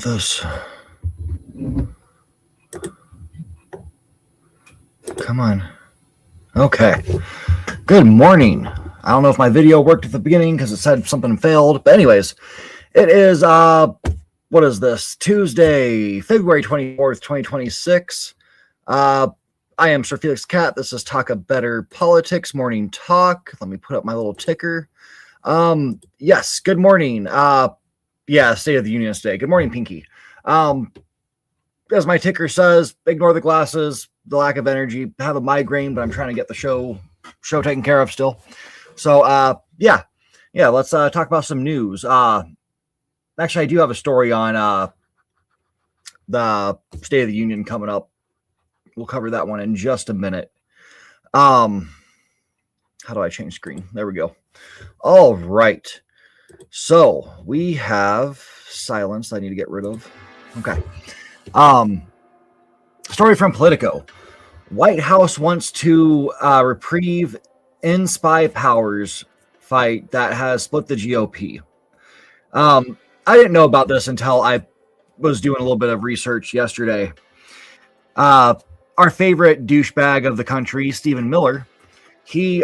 with this? Come on. Okay. Good morning. I don't know if my video worked at the beginning because it said something failed. But anyways, it is, what is this? Tuesday, February 24th, 2026. I am SirFelixTheCat. This is Talk a Better Politics Morning Talk. Let me put up my little ticker. Yes, good morning. Yeah, State of the Union today. Good morning, Pinky. As my ticker says, ignore the glasses, the lack of energy, have a migraine, but I'm trying to get the show taken care of still. So, yeah, let's talk about some news. Actually, I do have a story on the State of the Union coming up. We'll cover that one in just a minute. How do I change screen? There we go. All right. So we have silence I need to get rid of. Okay. Story from Politico. White House wants to reprieve in spy powers fight that has split the GOP. I didn't know about this until I was doing a little bit of research yesterday. Our favorite douchebag of the country, Stephen Miller, he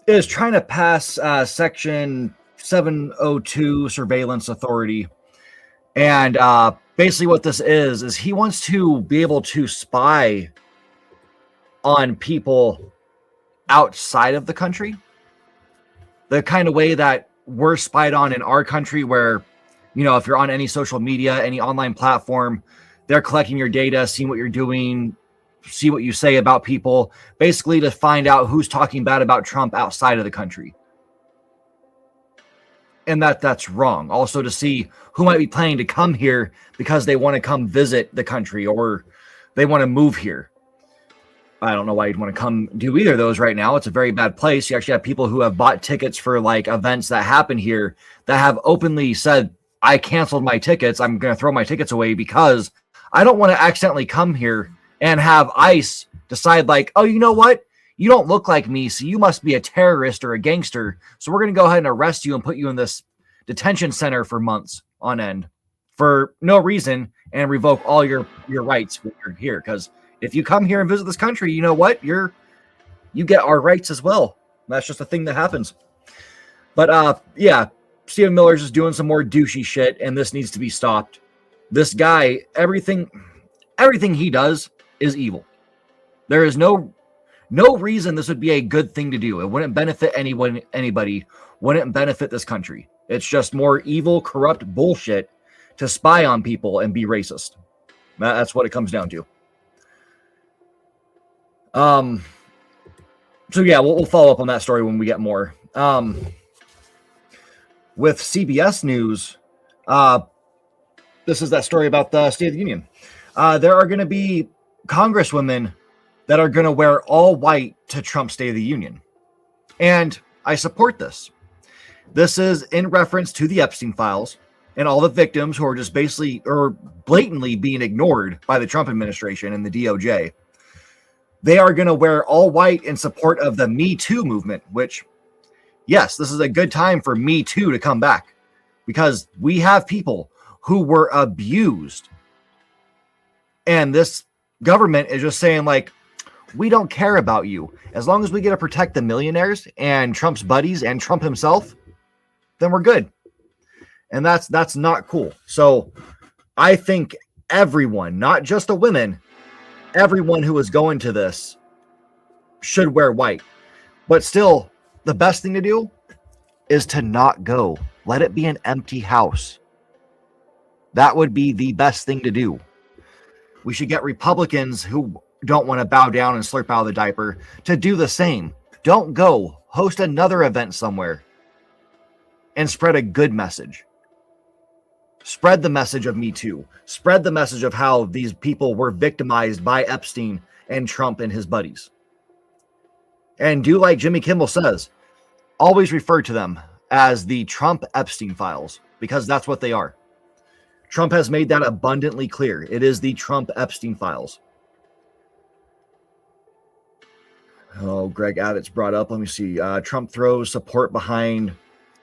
is trying to pass Section 702 Surveillance Authority. And basically what this is he wants to be able to spy on people outside of the country. The kind of way that we're spied on in our country where, you know, if you're on any social media, any online platform, they're collecting your data, seeing what you're doing, see what you say about people, basically to find out who's talking bad about Trump outside of the country. And that's wrong. Also to see who might be planning to come here because they want to come visit the country or they want to move here. I don't know why you'd want to come do either of those right now. It's a very bad place. You actually have people who have bought tickets for like events that happen here that have openly said, I canceled my tickets. I'm going to throw my tickets away because I don't want to accidentally come here and have ICE decide like, oh, you know what? You don't look like me, so you must be a terrorist or a gangster. So we're going to go ahead and arrest you and put you in this detention center for months on end for no reason and revoke all your rights when you're here. Because if you come here and visit this country, you know what? You get our rights as well. That's just a thing that happens. But yeah, Stephen Miller's just doing some more douchey shit, and this needs to be stopped. This guy, everything he does is evil. There is no reason this would be a good thing to do. It wouldn't benefit anybody, wouldn't benefit this country. It's just more evil, corrupt bullshit to spy on people and be racist. That's what it comes down to. So yeah, we'll follow up on that story when we get more. With CBS News, this is that story about the State of the Union. There are going to be congresswomen that are going to wear all white to Trump's State of the Union. And I support this. This is in reference to the Epstein files and all the victims who are just basically or blatantly being ignored by the Trump administration and the DOJ. They are going to wear all white in support of the Me Too movement, which, yes, this is a good time for Me Too to come back because we have people who were abused. And this government is just saying like, we don't care about you. As long as we get to protect the millionaires and Trump's buddies and Trump himself, then we're good. And that's not cool. So I think everyone, not just the women, everyone who is going to this should wear white. But still, the best thing to do is to not go. Let it be an empty house. That would be the best thing to do. We should get Republicans who don't want to bow down and slurp out of the diaper to do the same. Don't go. Host another event somewhere and spread a good message. Spread the message of Me Too. Spread the message of how these people were victimized by Epstein and Trump and his buddies. And do like Jimmy Kimmel says, always refer to them as the Trump Epstein files because that's what they are. Trump has made that abundantly clear. It is the Trump Epstein files. Oh, Greg Abbott's brought up. Let me see. Trump throws support behind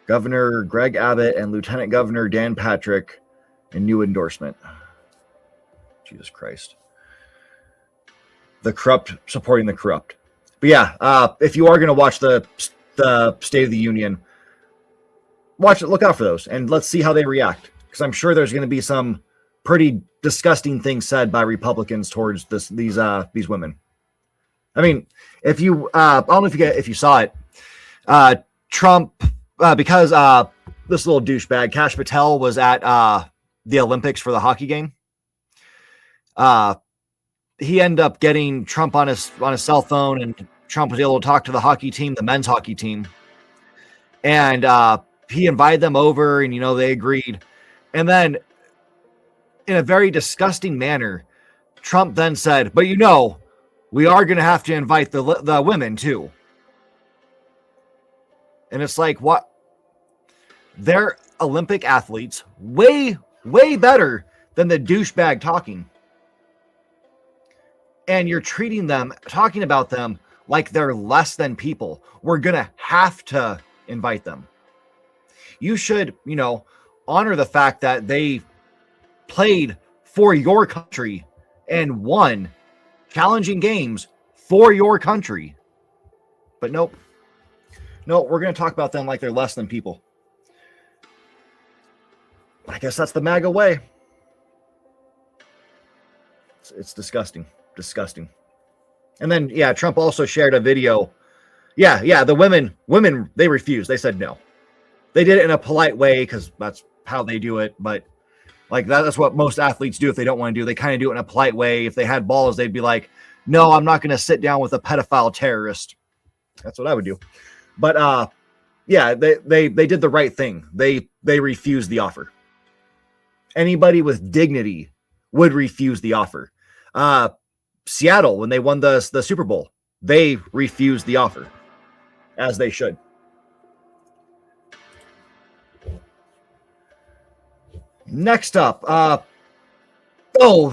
Governor Greg Abbott and Lieutenant Governor Dan Patrick A new endorsement. Jesus Christ. The corrupt supporting the corrupt. But yeah, if you are going to watch the State of the Union, watch it, look out for those, and let's see how they react. Because I'm sure there's going to be some pretty disgusting things said by Republicans towards these women. I mean, if you I don't know if you saw it, Trump, because this little douchebag Kash Patel was at the Olympics for the hockey game. He ended up getting Trump on his cell phone, and Trump was able to talk to the hockey team, the men's hockey team, and he invited them over, and they agreed. And then, in a very disgusting manner, Trump then said, "But we are going to have to invite the women too." And it's like, what? They're Olympic athletes, way better than the douchebag talking. And you're treating them, talking about them like they're less than people. We're going to have to invite them. You should, honor the fact that they played for your country and won challenging games for your country. But nope. No, we're going to talk about them like they're less than people. I guess that's the MAGA way. It's disgusting. Disgusting. And then, Trump also shared a video. The women, they refused. They said no. They did it in a polite way because that's how they do it. But that's what most athletes do if they don't want to do. They kind of do it in a polite way. If they had balls, they'd be like, "No, I'm not going to sit down with a pedophile terrorist." That's what I would do. But they did the right thing. They refused the offer. Anybody with dignity would refuse the offer. Seattle, when they won the Super Bowl, they refused the offer, as they should. Next up,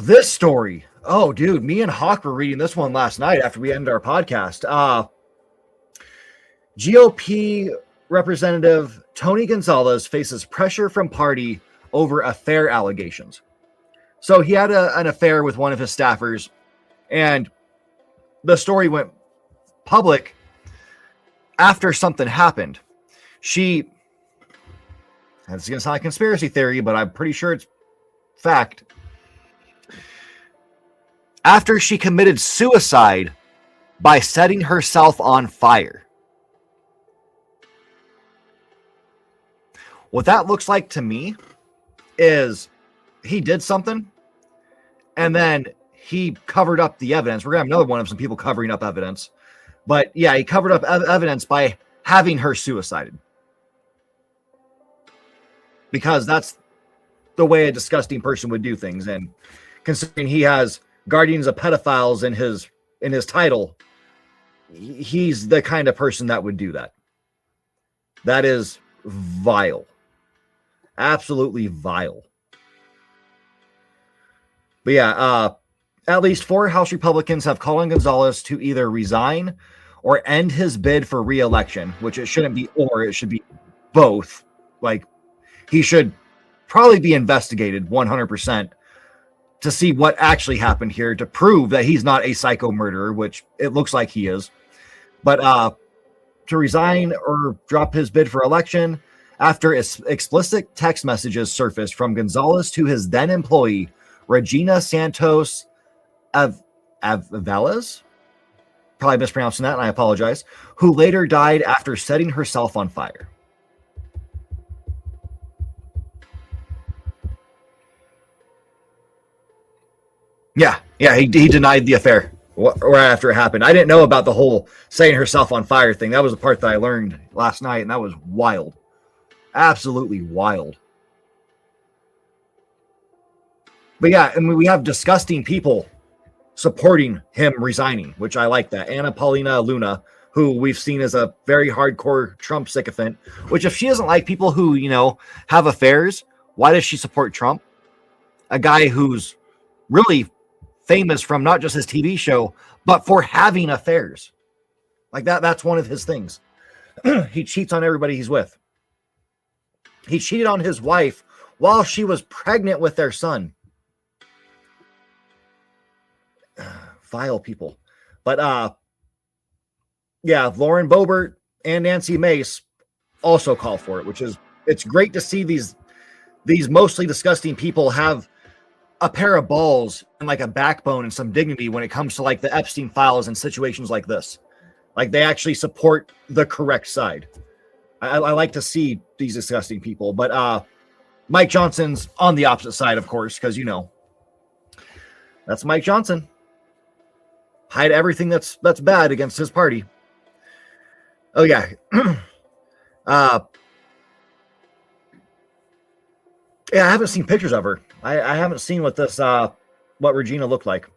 this story. Oh, dude, me and Hawk were reading this one last night after we ended our podcast. GOP Representative Tony Gonzalez faces pressure from party over affair allegations. So he had an affair with one of his staffers, and the story went public after something happened. This is going to sound like conspiracy theory, but I'm pretty sure it's fact. After she committed suicide by setting herself on fire. What that looks like to me is he did something and then he covered up the evidence. We're going to have another one of some people covering up evidence. But he covered up evidence by having her suicided. Because that's the way a disgusting person would do things. And considering he has guardians of pedophiles in his title, he's the kind of person that would do that. That is vile. Absolutely vile. But at least 4 House Republicans have called on Gonzalez to either resign or end his bid for re-election, which it shouldn't be or, it should be both. He should probably be investigated 100% to see what actually happened here, to prove that he's not a psycho murderer, which it looks like he is. But to resign or drop his bid for election after explicit text messages surfaced from Gonzalez to his then employee, Regina Santos Avalas, probably mispronouncing that, and I apologize, who later died after setting herself on fire. He denied the affair right after it happened. I didn't know about the whole setting herself on fire thing. That was the part that I learned last night, and that was wild. Absolutely wild. But we have disgusting people supporting him resigning, which I like that. Anna Paulina Luna, who we've seen as a very hardcore Trump sycophant, which if she doesn't like people who, have affairs, why does she support Trump? A guy who's really famous from not just his TV show, but for having affairs. That's one of his things. He cheats on everybody he's with. He cheated on his wife while she was pregnant with their son. Vile people. But yeah, Lauren Boebert and Nancy Mace also call for it, which is, it's great to see these mostly disgusting people have a pair of balls and like a backbone and some dignity when it comes to like the Epstein files and situations like this. Like they actually support the correct side. I like to see these disgusting people, but Mike Johnson's on the opposite side, of course, because you know that's Mike Johnson. Hide everything that's bad against his party. Oh yeah. Yeah, I haven't seen pictures of her. I haven't seen what this what Regina looked like.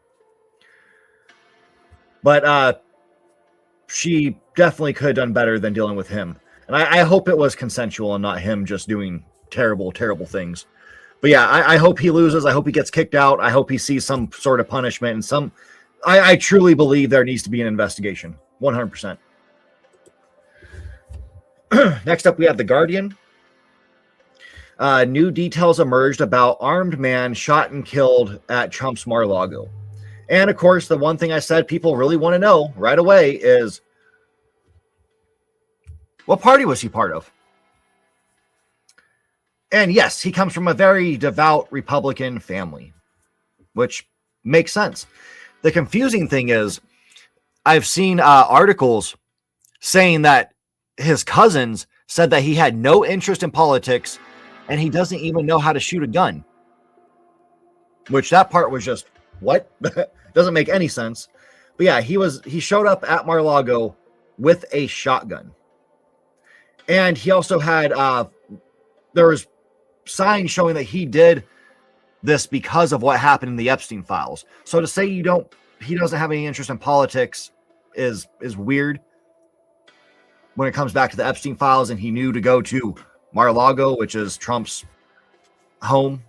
But she definitely could have done better than dealing with him. And I hope it was consensual and not him just doing terrible, terrible things. But yeah, I hope he loses. I hope he gets kicked out. I hope he sees some sort of punishment and some. I truly believe there needs to be an investigation. 100%. Next up, we have The Guardian. New details emerged about armed man shot and killed at Trump's Mar-a-Lago. And of course, the one thing I said people really want to know right away is, what party was he part of? And yes, he comes from a very devout Republican family, which makes sense. The confusing thing is, I've seen articles saying that his cousins said that he had no interest in politics and he doesn't even know how to shoot a gun. Which that part was just, what? Doesn't make any sense. But yeah, he showed up at Mar-a-Lago with a shotgun. And he also had, there was signs showing that he did this because of what happened in the Epstein files. So to say he doesn't have any interest in politics is weird when it comes back to the Epstein files, and he knew to go to Mar-a-Lago, which is Trump's home,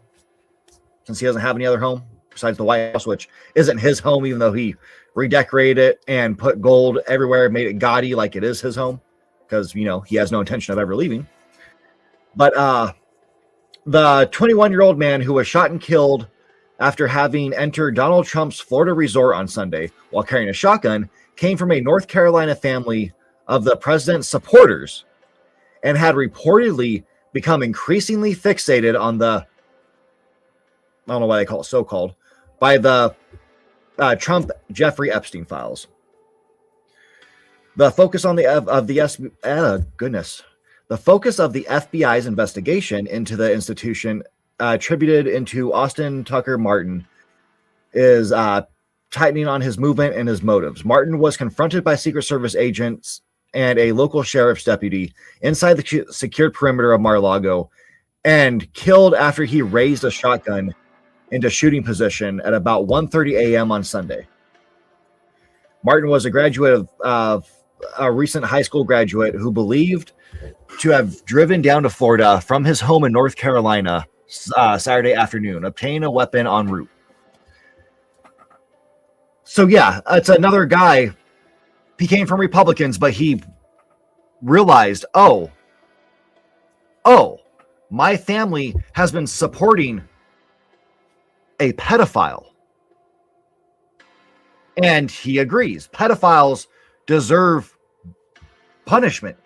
since he doesn't have any other home besides the White House, which isn't his home, even though he redecorated it and put gold everywhere, made it gaudy like it is his home, because, you know, he has no intention of ever leaving. But the 21-year-old man who was shot and killed after having entered Donald Trump's Florida resort on Sunday while carrying a shotgun came from a North Carolina family of the president's supporters and had reportedly become increasingly fixated on the, I don't know why they call it so-called, by the Trump Jeffrey Epstein files. The focus on the focus of the FBI's investigation into the institution, attributed into Austin Tucker Martin, is tightening on his movement and his motives. Martin was confronted by Secret Service agents and a local sheriff's deputy inside the secured perimeter of Mar-a-Lago and killed after he raised a shotgun into shooting position at about 1:30 a.m. on Sunday. Martin was a graduate of a recent high school graduate who believed to have driven down to Florida from his home in North Carolina Saturday afternoon, obtaining a weapon en route. So yeah, it's another guy. He came from Republicans, but he realized, oh, my family has been supporting a pedophile. And he agrees. Pedophiles deserve punishment.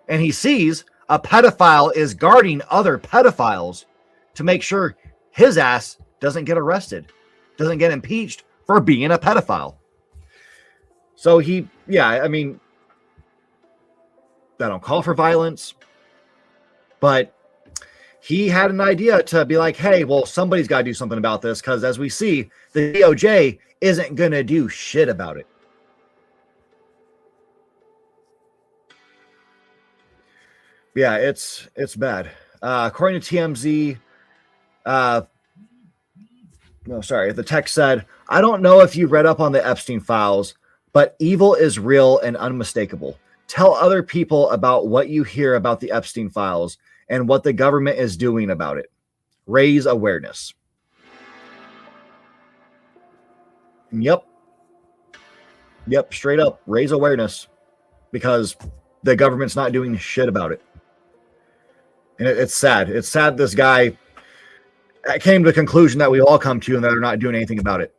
And he sees a pedophile is guarding other pedophiles to make sure his ass doesn't get arrested, doesn't get impeached for being a pedophile. So I mean, I don't call for violence, but he had an idea to be like, hey, well, somebody's got to do something about this, because as we see, the DOJ isn't going to do shit about it. Yeah, it's bad. According to TMZ, the text said, I don't know if you read up on the Epstein files, but evil is real and unmistakable. Tell other people about what you hear about the Epstein files and what the government is doing about it. Raise awareness. Yep, straight up, raise awareness, because the government's not doing shit about it. And it's sad. It's sad this guy, I came to the conclusion that we all come to, and that they're not doing anything about it.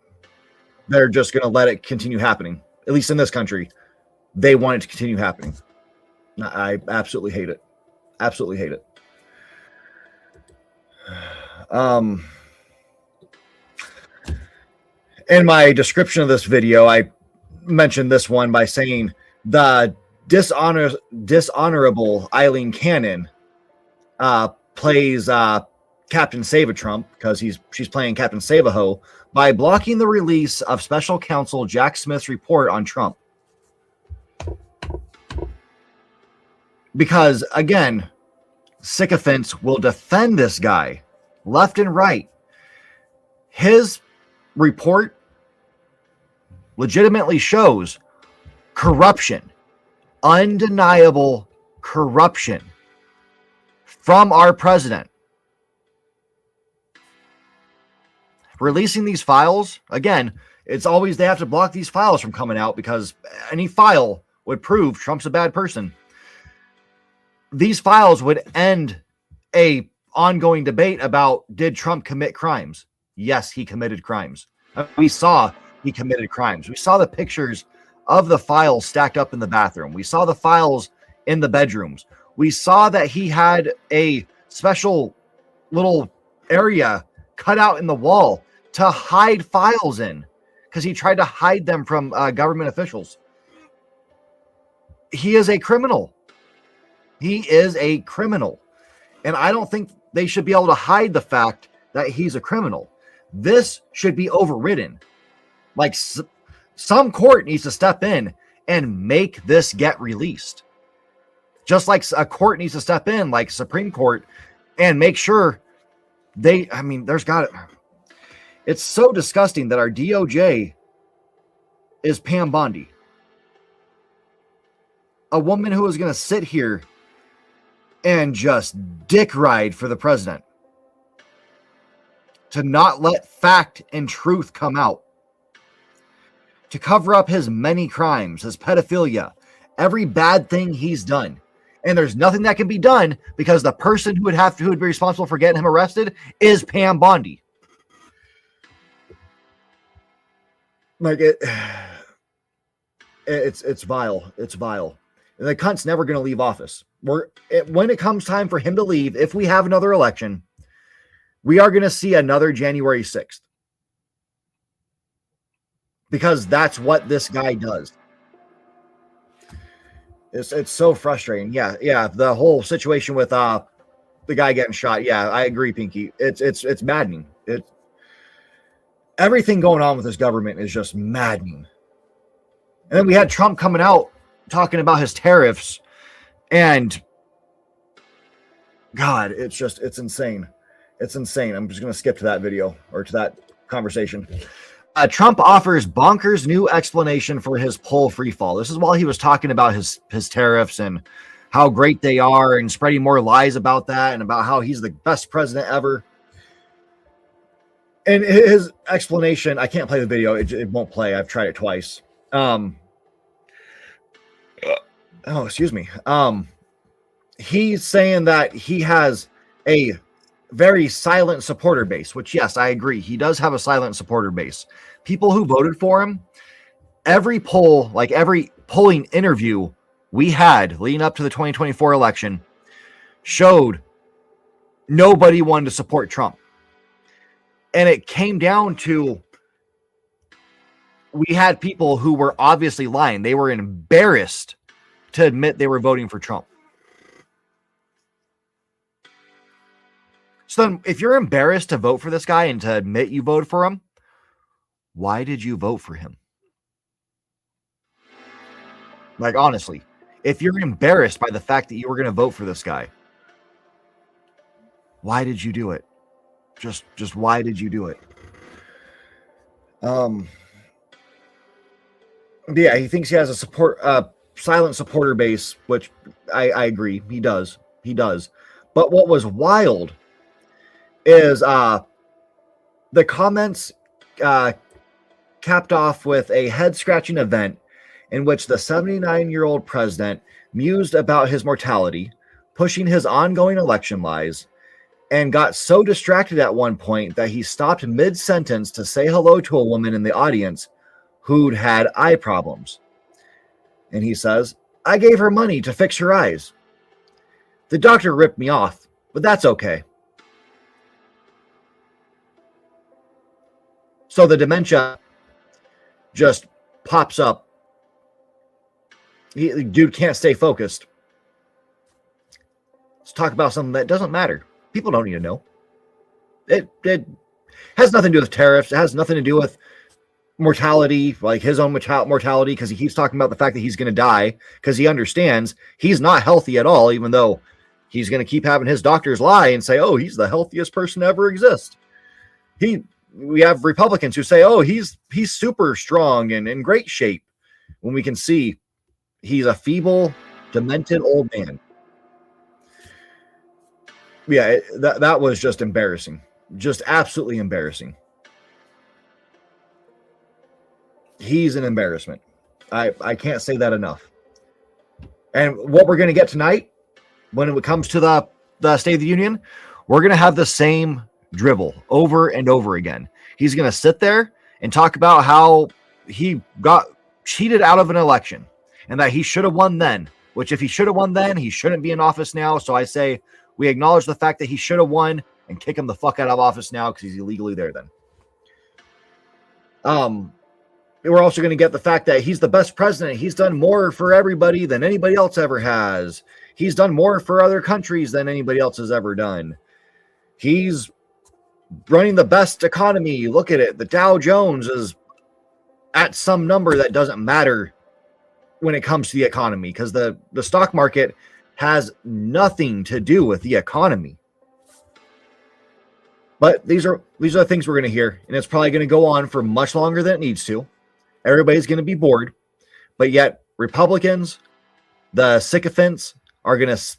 They're just going to let it continue happening. At least in this country, they want it to continue happening. I absolutely hate it. Absolutely hate it. In my description of this video, I mentioned this one by saying the dishonorable Aileen Cannon plays Captain Save-A-Trump, because she's playing Captain Save-A-Ho, by blocking the release of special counsel Jack Smith's report on Trump. Because, again, sycophants will defend this guy left and right. His report legitimately shows corruption, undeniable corruption from our president. Releasing these files, again, it's always they have to block these files from coming out, because any file would prove Trump's a bad person. These files would end a ongoing debate about, did Trump commit crimes? Yes, he committed crimes. We saw he committed crimes. We saw the pictures of the files stacked up in the bathroom. We saw the files in the bedrooms. We saw that he had a special little area cut out in the wall to hide files in, because he tried to hide them from government officials. He is a criminal. He is a criminal. And I don't think they should be able to hide the fact that he's a criminal. This should be overridden. Like, some court needs to step in and make this get released. Just like a court needs to step in, like Supreme Court, and make sure it's so disgusting that our DOJ is Pam Bondi, a woman who is going to sit here and just dick ride for the president, to not let fact and truth come out, to cover up his many crimes, his pedophilia, every bad thing he's done. And there's nothing that can be done, because the person who would be responsible for getting him arrested is Pam Bondi. Like, it's vile. It's vile. And the cunt's never going to leave office. When it comes time for him to leave, if we have another election, we are going to see another January 6th. Because that's what this guy does. It's so frustrating. Yeah. The whole situation with the guy getting shot. Yeah, I agree, Pinky. It's maddening. Everything going on with this government is just maddening. And then we had Trump coming out talking about his tariffs, and God, it's insane. It's insane. I'm just going to skip to that video, or to that conversation. Trump offers bonkers new explanation for his poll free fall. This is while he was talking about his tariffs and how great they are, and spreading more lies about that, and about how he's the best president ever. And his explanation, I can't play the video. It won't play. I've tried it twice. Excuse me. He's saying that he has a very silent supporter base, which, yes, I agree. He does have a silent supporter base. People who voted for him, every poll, like every polling interview we had leading up to the 2024 election, showed nobody wanted to support Trump. And it came down to, we had people who were obviously lying. They were embarrassed to admit they were voting for Trump. So then, if you're embarrassed to vote for this guy and to admit you voted for him, why did you vote for him? Like, honestly, if you're embarrassed by the fact that you were going to vote for this guy, why did you do it? Just why did you do it? Yeah, he thinks he has a silent supporter base, which I agree. He does. But what was wild is the comments capped off with a head-scratching event in which the 79-year-old president mused about his mortality, pushing his ongoing election lies, and got so distracted at one point that he stopped mid-sentence to say hello to a woman in the audience who'd had eye problems. And he says, "I gave her money to fix her eyes. The doctor ripped me off, but that's okay." So the dementia just pops up. Dude can't stay focused. Let's talk about something that doesn't matter. People don't need to know. It has nothing to do with tariffs. It has nothing to do with mortality, like his own mortality, because he keeps talking about the fact that he's going to die because he understands he's not healthy at all, even though he's going to keep having his doctors lie and say, "Oh, he's the healthiest person to ever exist." We have Republicans who say, "Oh, he's super strong and in great shape," when we can see he's a feeble, demented old man. Yeah, that was just embarrassing. Just absolutely embarrassing. He's an embarrassment. I can't say that enough. And what we're going to get tonight, when it comes to the State of the Union, we're going to have the same dribble over and over again. He's going to sit there and talk about how he got cheated out of an election and that he should have won then, which if he should have won then, he shouldn't be in office now. So I say we acknowledge the fact that he should have won and kick him the fuck out of office now because he's illegally there then. We're also going to get the fact that he's the best president. He's done more for everybody than anybody else ever has. He's done more for other countries than anybody else has ever done. He's running the best economy. Look at it. The Dow Jones is at some number that doesn't matter when it comes to the economy, because the stock market has nothing to do with the economy. But these are the things we're going to hear, and it's probably going to go on for much longer than it needs to. Everybody's going to be bored, but yet Republicans, the sycophants, are going to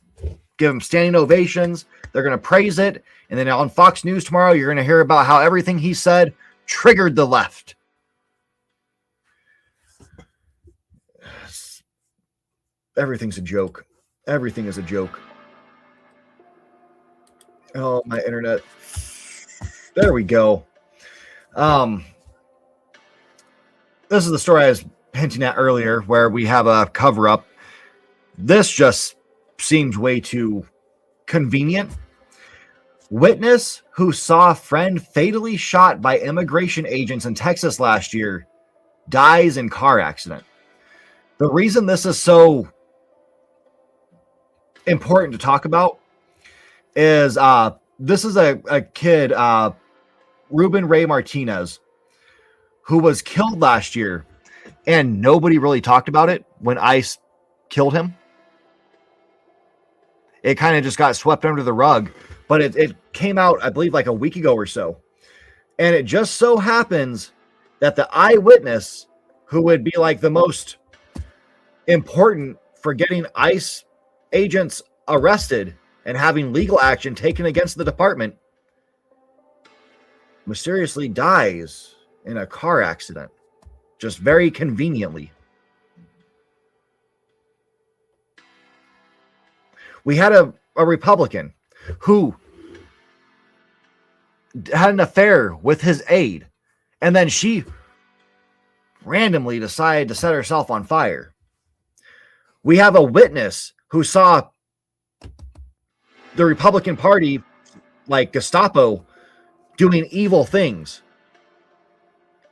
give them standing ovations. They're going to praise it. And then on Fox News tomorrow, you're going to hear about how everything he said triggered the left. Everything's a joke. Everything is a joke. Oh, my internet. There we go. This is the story I was hinting at earlier, where we have a cover-up. This just seems way too convenient. Witness who saw friend fatally shot by immigration agents in Texas last year dies in car accident. The reason this is so important to talk about is this is a kid, Ruben Ray Martinez, who was killed last year, and nobody really talked about it when ICE killed him. It kind of just got swept under the rug, but it came out, I believe, like a week ago or so. And it just so happens that the eyewitness, who would be like the most important for getting ICE agents arrested and having legal action taken against the department, mysteriously dies in a car accident, just very conveniently. We had a Republican who had an affair with his aide, and then she randomly decided to set herself on fire. We have a witness who saw the Republican Party, like Gestapo, doing evil things,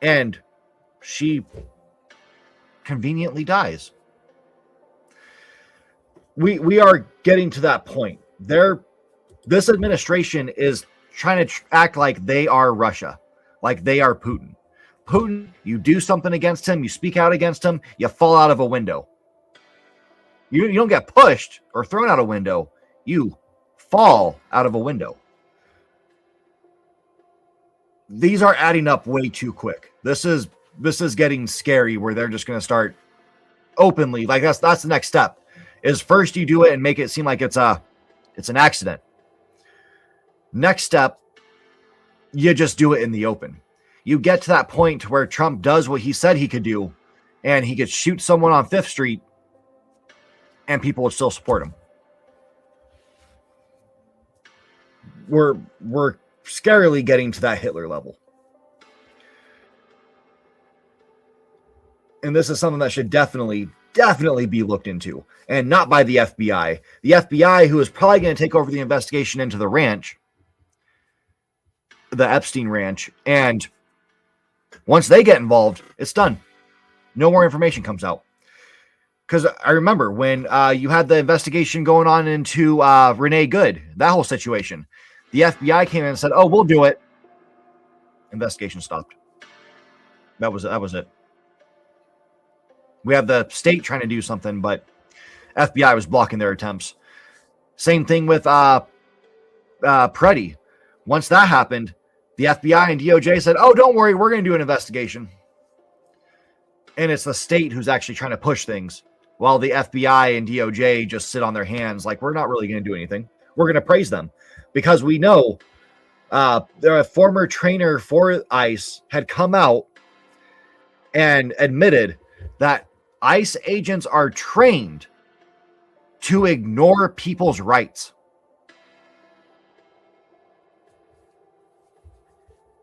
and she conveniently dies. We are getting to that point. This administration is trying to act like they are Russia, like they are Putin. Putin, you do something against him, you speak out against him, you fall out of a window. You don't get pushed or thrown out a window. You fall out of a window. These are adding up way too quick. This is getting scary, where they're just going to start openly. Like that's the next step. Is first you do it and make it seem like it's an accident. Next step, you just do it in the open. You get to that point where Trump does what he said he could do, and he could shoot someone on 5th Street, and people would still support him. we're scarily getting to that Hitler level. And this is something that should definitely be looked into, and not by the FBI. The FBI, who is probably going to take over the investigation into the ranch, the Epstein ranch, and once they get involved, it's done. No more information comes out. Because I remember when you had the investigation going on into Renee Good, that whole situation, the FBI came in and said, "Oh, we'll do it." Investigation stopped. That was it. We have the state trying to do something, but FBI was blocking their attempts. Same thing with Preddy. Once that happened, the FBI and DOJ said, "Oh, don't worry, we're going to do an investigation." And it's the state who's actually trying to push things, while the FBI and DOJ just sit on their hands like, we're not really going to do anything. We're going to praise them because we know a former trainer for ICE had come out and admitted that ICE agents are trained to ignore people's rights.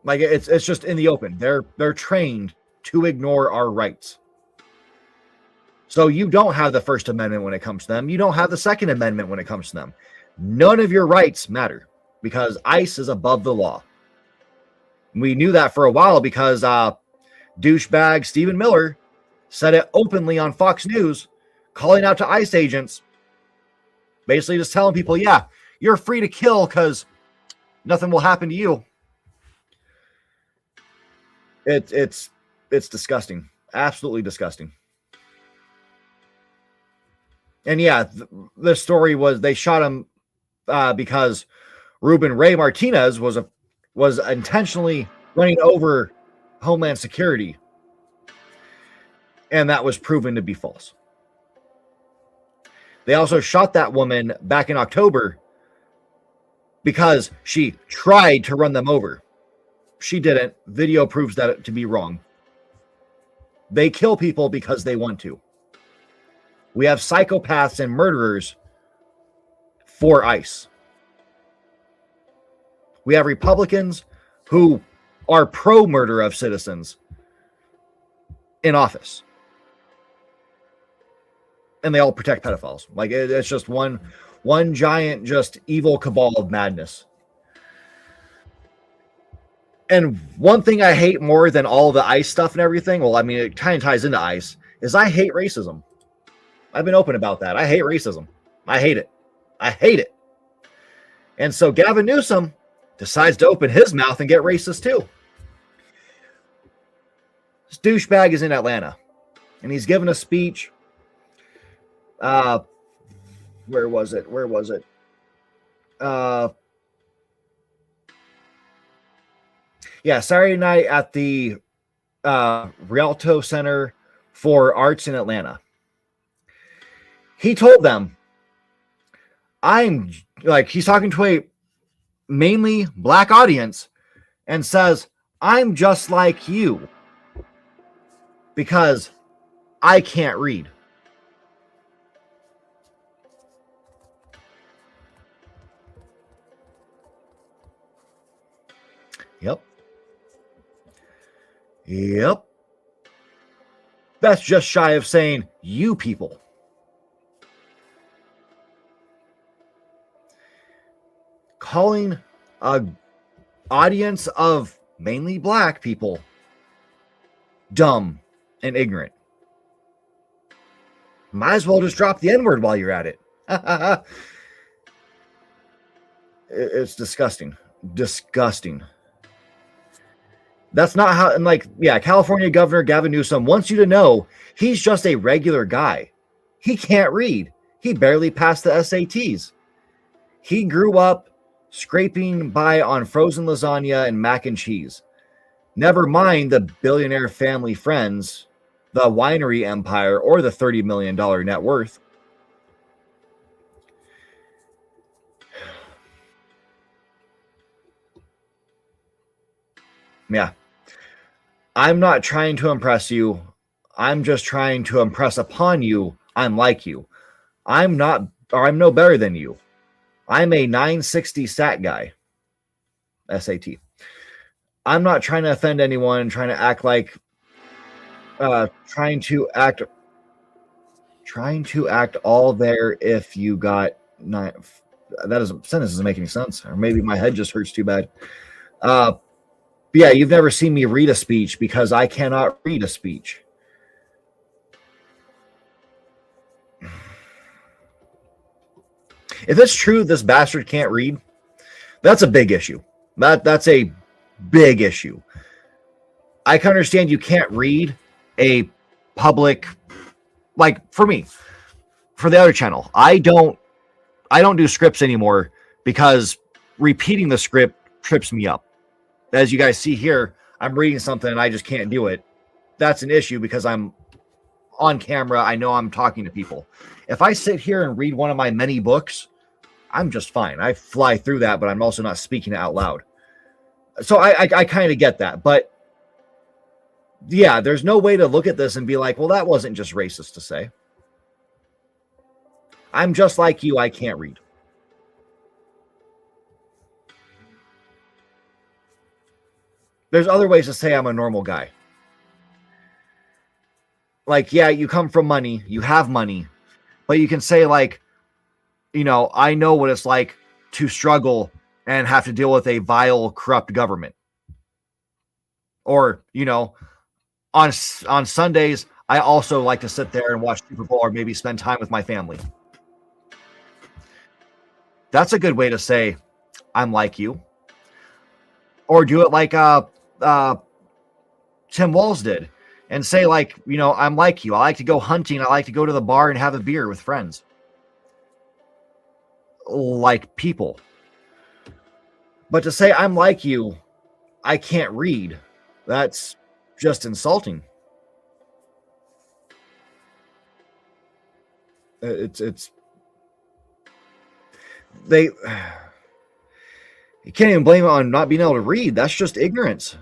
Like, it's just in the open. They're trained to ignore our rights. So you don't have the First Amendment when it comes to them. You don't have the Second Amendment when it comes to them. None of your rights matter because ICE is above the law. We knew that for a while because douchebag Stephen Miller said it openly on Fox News, calling out to ICE agents, basically just telling people, yeah, you're free to kill because nothing will happen to you. It's disgusting. Absolutely disgusting. And yeah, the story was they shot him because Ruben Ray Martinez was intentionally running over Homeland Security. And that was proven to be false. They also shot that woman back in October because she tried to run them over. She didn't. Video proves that to be wrong. They kill people because they want to. We have psychopaths and murderers for ICE. We have Republicans who are pro-murder of citizens in office. And they all protect pedophiles. Like, it's just one giant, just evil cabal of madness. And one thing I hate more than all the ICE stuff and everything, well, I mean, it kind of ties into ICE, is I hate racism. I've been open about that. I hate racism. I hate it. I hate it. And so Gavin Newsome decides to open his mouth and get racist too. This douchebag is in Atlanta, and he's giving a speech. Where was it? Yeah, Saturday night at the Rialto Center for Arts in Atlanta. He told them, he's talking to a mainly black audience and says, "I'm just like you because I can't read." Yep. That's just shy of saying you people. Calling an audience of mainly black people dumb and ignorant. Might as well just drop the N-word while you're at it. It's disgusting. Disgusting. That's not how, and California Governor Gavin Newsome wants you to know he's just a regular guy. He can't read. He barely passed the SATs. He grew up scraping by on frozen lasagna and mac and cheese. Never mind the billionaire family friends, the winery empire, or the $30 million net worth. Yeah. I'm not trying to impress you. I'm just trying to impress upon you I'm like you. I'm no better than you. I'm a 960 stat guy. SAT. I'm not trying to offend anyone, trying to act like trying to act all there if you got nine. That sentence doesn't make any sense, or maybe my head just hurts too bad. Yeah, you've never seen me read a speech because I cannot read a speech. If it's true this bastard can't read, that's a big issue. That's a big issue. I can understand you can't read a public, like for me, for the other channel. I don't do scripts anymore because repeating the script trips me up. As you guys see here, I'm reading something and I just can't do it. That's an issue because I'm on camera. I know I'm talking to people. If I sit here and read one of my many books, I'm just fine. I fly through that, but I'm also not speaking it out loud. So I kind of get that. But yeah, there's no way to look at this and be like, well, that wasn't just racist to say. I'm just like you. I can't read. There's other ways to say I'm a normal guy. Like, yeah, you come from money, you have money, but you can say like, you know, I know what it's like to struggle and have to deal with a vile, corrupt government. Or, you know, on Sundays, I also like to sit there and watch Super Bowl or maybe spend time with my family. That's a good way to say I'm like you. Or do it like Tim Walz did and say like, you know, I'm like you. I like to go hunting. I like to go to the bar and have a beer with friends. Like people. But to say I'm like you, I can't read. That's just insulting. It's they you can't even blame it on not being able to read. That's just ignorance.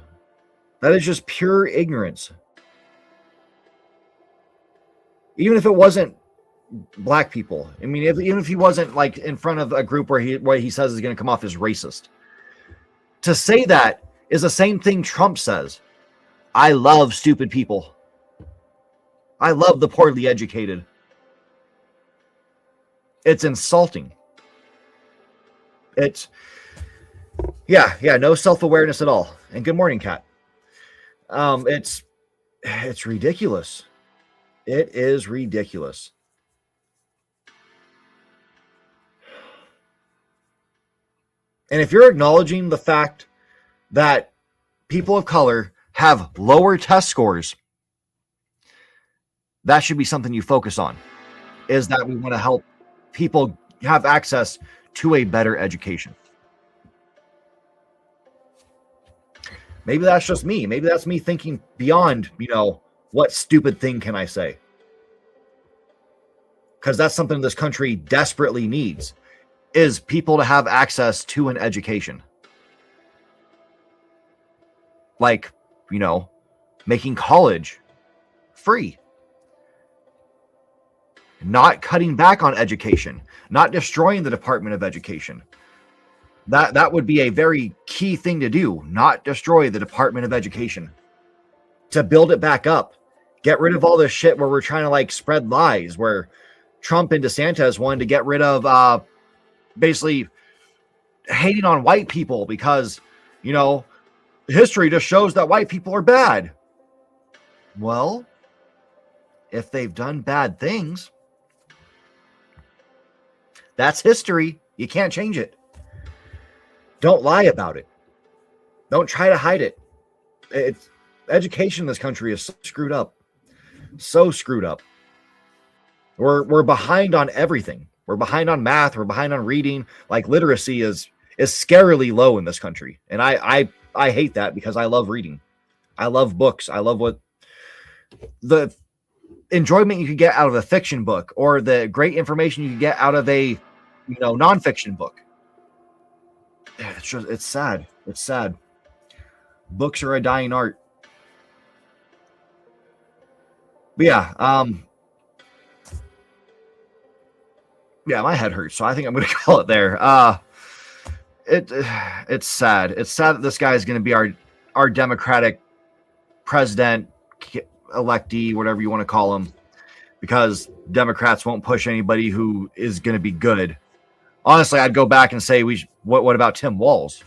That is just pure ignorance. Even if it wasn't black people. I mean, even if he wasn't like in front of a group where he says is going to come off as racist. To say that is the same thing Trump says. I love stupid people. I love the poorly educated. It's insulting. It's no self-awareness at all. And good morning, Kat. It's ridiculous. It is ridiculous. And if you're acknowledging the fact that people of color have lower test scores, that should be something you focus on, is that we want to help people have access to a better education. Maybe that's just me. Maybe that's me thinking beyond, you know, what stupid thing can I say? Because that's something this country desperately needs, is people to have access to an education. Like, you know, making college free. Not cutting back on education. Not destroying the Department of Education. That would be a very key thing to do. Not destroy the Department of Education. To build it back up. Get rid of all this shit where we're trying to like spread lies. Where Trump and DeSantis wanted to get rid of basically hating on white people because, you know, history just shows that white people are bad. Well, if they've done bad things, that's history. You can't change it. Don't lie about it. Don't try to hide it. Education in this country is so screwed up. So screwed up. We're behind on everything. We're behind on math. We're behind on reading. Like literacy is scarily low in this country. And I hate that because I love reading. I love books. I love what the enjoyment you could get out of a fiction book or the great information you could get out of a, you know, nonfiction book. It's sad. It's sad. Books are a dying art. But yeah, my head hurts, so I think I'm going to call it there. it's sad. It's sad that this guy is going to be our Democratic president, electee, whatever you want to call him, because Democrats won't push anybody who is going to be good. Honestly, I'd go back and say what about Tim Walz?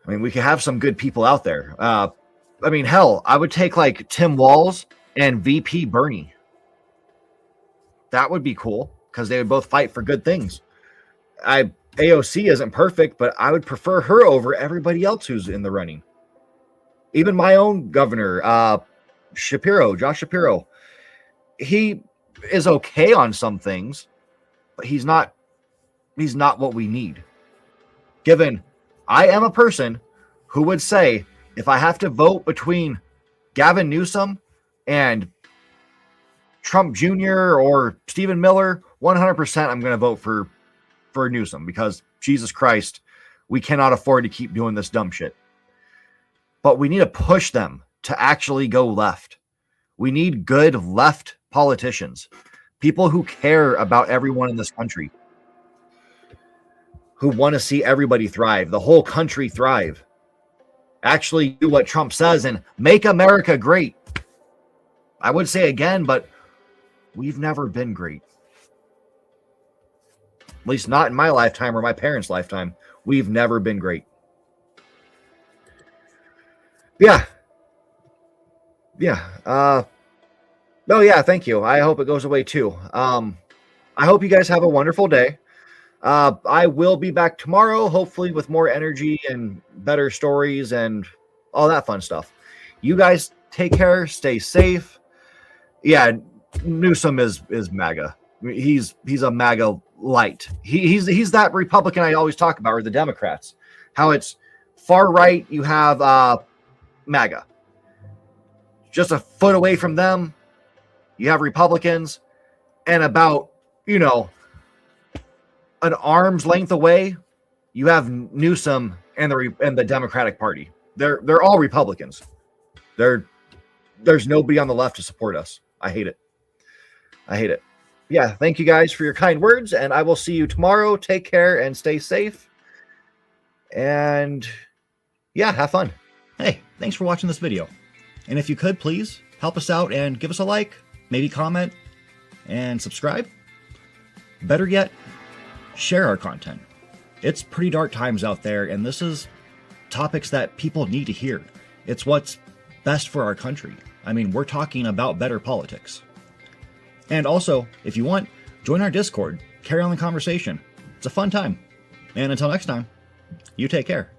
I mean, we could have some good people out there. I mean, hell, I would take like Tim Walz and VP Bernie. That would be cool because they would both fight for good things. AOC isn't perfect, but I would prefer her over everybody else who's in the running. Even my own governor, Josh Shapiro. He is okay on some things, but he's not what we need. Given I am a person who would say, if I have to vote between Gavin Newsome and Trump Jr. or Stephen Miller, 100% I'm going to vote for Newsome, because Jesus Christ, we cannot afford to keep doing this dumb shit. But we need to push them to actually go left. We need good left politicians, people who care about everyone in this country, who want to see everybody thrive, the whole country thrive. Actually do what Trump says and make America great. I would say again, but we've never been great. At least not in my lifetime or my parents' lifetime. We've never been great. Yeah. Oh yeah, thank you. I hope it goes away too. I hope you guys have a wonderful day. I will be back tomorrow, hopefully with more energy and better stories and all that fun stuff. You guys take care, stay safe. Yeah, Newsome is MAGA. He's a MAGA light. He's that Republican I always talk about, or the Democrats. How it's far right, you have MAGA. Just a foot away from them, you have Republicans, and about, an arm's length away, you have Newsome and the Democratic Party. They're all Republicans. There's nobody on the left to support us. I hate it. Yeah, thank you guys for your kind words, and I will see you tomorrow. Take care and stay safe. And yeah, have fun. Hey, thanks for watching this video. And if you could, please help us out and give us a like, maybe comment, and subscribe. Better yet, share our content. It's pretty dark times out there, and this is topics that people need to hear. It's what's best for our country. I mean, we're talking about better politics. And also, if you want, join our Discord, carry on the conversation. It's a fun time. And until next time, you take care.